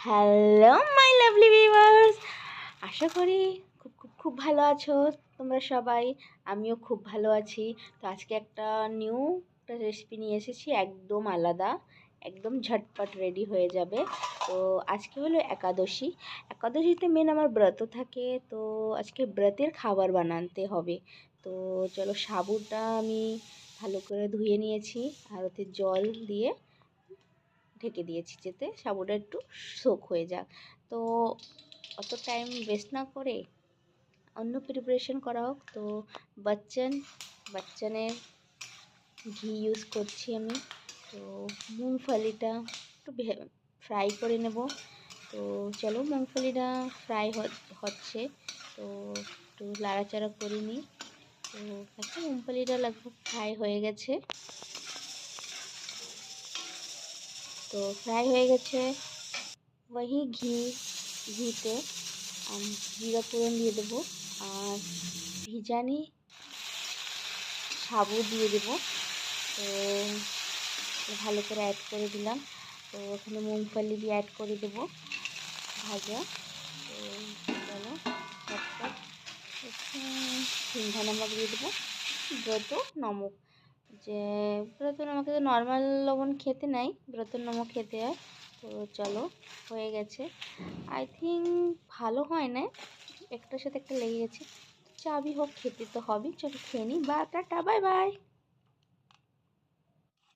Hello my lovely viewers, আশা করি খুব খুব খুব ভালো আছো তোমরা সবাই। আমিও খুব ভালো আছি। তো আজকে একটা রেসিপি নিয়ে এসেছি, একদম আলাদা, একদম ঝটপট রেডি হয়ে যাবে। তো আজকে হলো একাদশী। একাদশীতে মেন আমার ব্রত থাকে, তো আজকে ব্রতের খাবার বানাতে হবে। তো চলো, সাবুটা আমি ভালো করে ধুয়ে নিয়েছি আর ওতে জল দিয়ে ঢেকে দিয়েছি, যাতে সাবুটা একটু সোক হয়ে যাক। তো অত টাইম ওয়েস্ট না করে অন্য প্রিপারেশন করা হোক। তো বাচ্চানের ঘি ইউজ করছি আমি। তো মুংফলিটা একটু ফ্রাই করে নেব। তো চলো, মুংফলিটা ফ্রাই হচ্ছে, তো একটু লাড়াচাড়া করে নিই। তো দেখো, মুংফলিটা लगभग ফ্রাই হয়ে গেছে। তো ফ্রাই হয়ে গেছে। वही ঘিতে আমি জিরা ফোড়ন দিয়ে দেবো আর ভিজানি সাবু দিয়ে দেবো। তো ভালো করে অ্যাড করে দিলাম। তো ওখানে মুংফলি দিয়ে অ্যাড করে দেবো ভাজা। তো চলো, চটপট সিংঘা নমক দিয়ে দেবো, ব্রত নমক। যে ব্রত নমকে তো নর্মাল লবণ খেতে নাই, ব্রত নমক খেতে হয়। তো চলো, হয়ে গেছে। আই থিঙ্ক ভালো হয় না, একটার সাথে একটা লেগে গেছে। চাবি হোক, খেতে তো হবেই। চলো খেয়ে নিই। বা টাটা, বাই বাই।